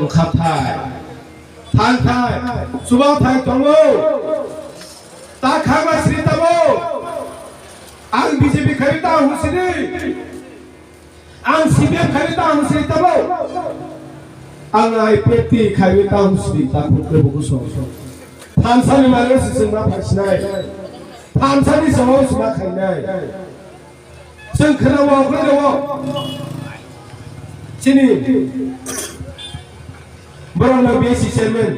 ओंखारथाय थांथाय सुबाव थाय दङो ता खामा श्रीताबो आं बीजेपी खरीदा हुसिनि आं सीपीएम खरीदा हुसिताबो आं आईपीएफटी खरीदा हुसिता खुदबो सो थानसालि माने सिसंना फासिनाय थानसालि समाव सिमा खायनाय जों खोनावाव खोनावाव सिनि बरना बेसि चेयरमैन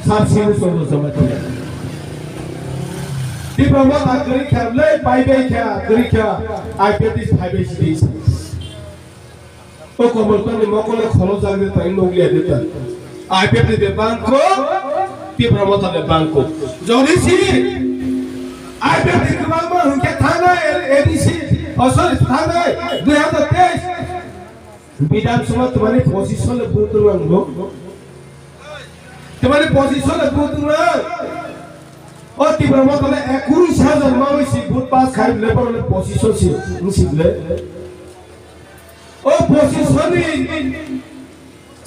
साबसिन सोलो समाथि दिब्रमा आगरि खाबले बायबे ख्या गरिख्या आईपीएफटी फाइबे सिस ओ कमलतनि मकले खलो जागे ताइ नगलिया देता आईपीएफटी दे बांको दिब्रमा ताले बांको जरिसि आईपीएफटी गोबांबो हुके थानाय एडीसी असर थानाय 2023 विधानसभा तुम्हारे पोजीशन ले बुतुंगो तुम्हारे पोजीशन ले बुतुंगो ओ दिब्रमा ताले 21000 मावैसि बुत पास खाइ लेबर ले पोजीशन सि निसिले ओ पोजीशन नि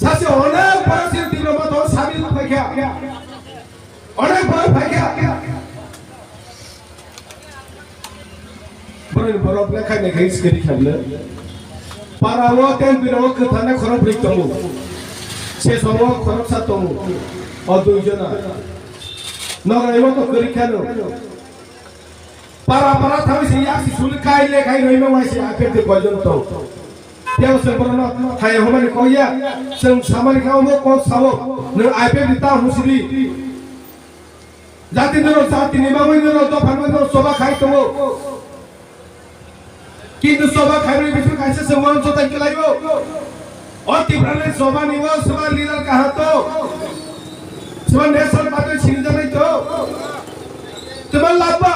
सासे अनेक बरसिन दिब्रमा तो साबिल फाइख्या अनेक बर फाइख्या बरन बरफ लेखायनाय खाइ सिखरि खाबले पाराwo ten binawo खोथाना खरब ब्रिक दङ सेसमाव खरब सा दङ अ दुइजना नगरायव तो गरिखानो पारा पारा थामिसि यासि सुलखाय लेखाय रइमा वाइसि आफेते गजन तो तेव सरबरन थाय हमानि कया जों सामानि खावमो को सावो न आफेते ता हुसिरि जाति नरो जाति निमामै नरो दफानमै नरो सभा खाइ दङ किन्तु सभा खाइबे बिसु काइसे सम्मान सोता केलाइबो अतिब्राले सभा निवो सभा लिडर कहा तो सभा नेशनल पार्टी छिनि जानाय तो तबा लाबा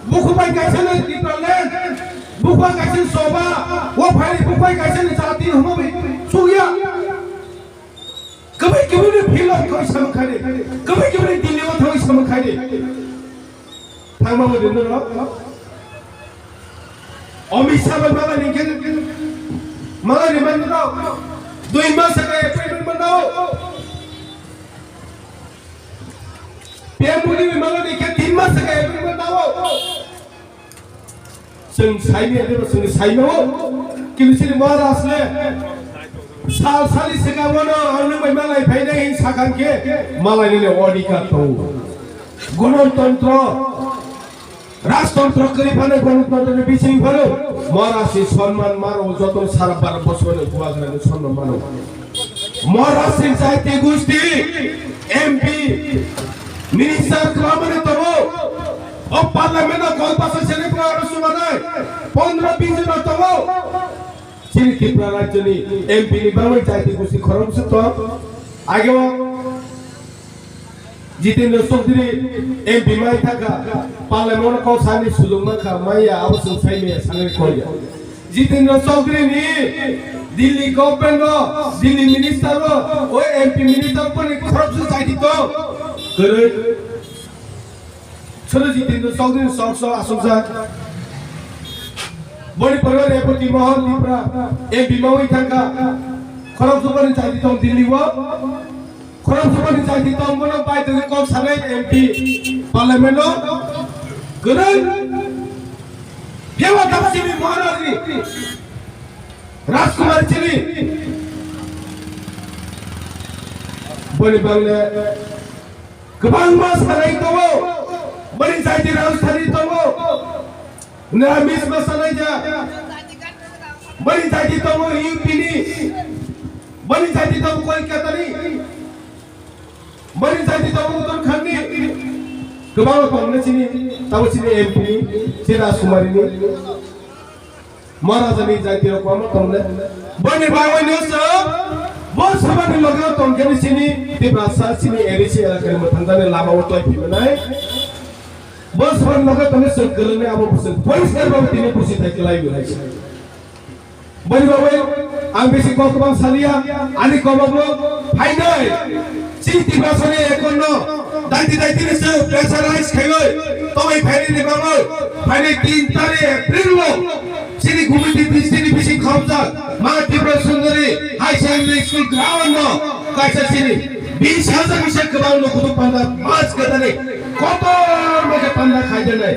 बुखुबाय काइसे न तिब्राले बुखुबा काइसे सभा वो फाइल बुखुबाय काइसे न जाति हमो सुगिया कबे कबे फिल्म कोइ सम खाइदे कबे कबे दिल्लीयाव थाङै सम खाइदे थांबाबो दिनो र अमिशा बाबा निके माला रिमाइंड बनाओ 2 मास का अपॉइंटमेंट बनाओ पीएम मोदी में माला निके 3 मास का अपॉइंटमेंट बनाओ जों साइमे देबो जों साइमे किलसिनि महाराष्ट्र साल सालि सिगाङावनो आंनो मालाय फायनाय साखांके मालायनि अधिकार दं गणतन्त्र राजतंत्र करिफाने गणतन्त्र बिसिं फरो महाराष्ट्र सम्मान मारो जतन सारा 12 बछर गुवाग्रानो सम्मान मारो महाराष्ट्र जाति गोष्ठी एमपी मिनिस्टर क्लामने तबो ओ पार्लियामेन्ट गलपासा सेनेप्रा सुमानाय 15-20 जन तबो सिरि त्रिपुरा राज्यनि एमपी नि बाङै जाति गोष्ठी खरमस तो आगे जितेन्द्र चौधरी एमपी माइ थाका पार्लियामेन्ट को सानि सुजुमा खा माया आवसो साइमे सानै खया जितेन्द्र चौधरी नि दिल्ली गभर्नमेन्ट दिल्ली मिनिस्टर ओ एमपी मिनिस्टर पनि खरबस जाति तो गरे छोरो जितेन्द्र चौधरी सक्छ आसुजा बडी परिवार एपति महल त्रिपुरा एमपी माइ थाका खरबस पनि जाति तो दिल्ली व खरब सभानि जाति तंगनो बायदो को सानै एमपी पार्लियामेन्ट गरे केवा तपसिनि महाराजनि राजकुमार छिनि बनि बांले गोबां मास सानै दङ बनि जाति राजधानी दङ निरामिस सानै जा बनि जाति दङ यूपीनि बनि जाति दङ कलकातानि बनि जाति दङ उत्तराखण्डनि गोबां दङ सिनि तावसिनि एमपी सि राजकुमारनि महाराजानि जाति रकम दङले बनि बावैनो सब बस सभानि लगा दंगेनि सिनि दिब्रासा सिनि एरिसि एलाकानि मोथांदानि लामाव तय फिनाय बस सभानि लगा दंगे सरकारनि आबो बुसं परिस्कार बाबो दिनै बुसि थाइलायबो हायसे बनि बावै आं बेसि गोबां सालिया आनि कमाबो फाइनाय सिटी भाषाने एकोनो दाइति दाइतिने से प्रेशराइज खाइबै तबै फाइने बाबो फाइने 3 तारिख एप्रिल लो sini gumiti sini bising khaujak ma Tripura Sundari High Secondary School ground no kaisa sini 20,000 bisa kebau no kudu panda mas katane kotor mereka panda khaide nai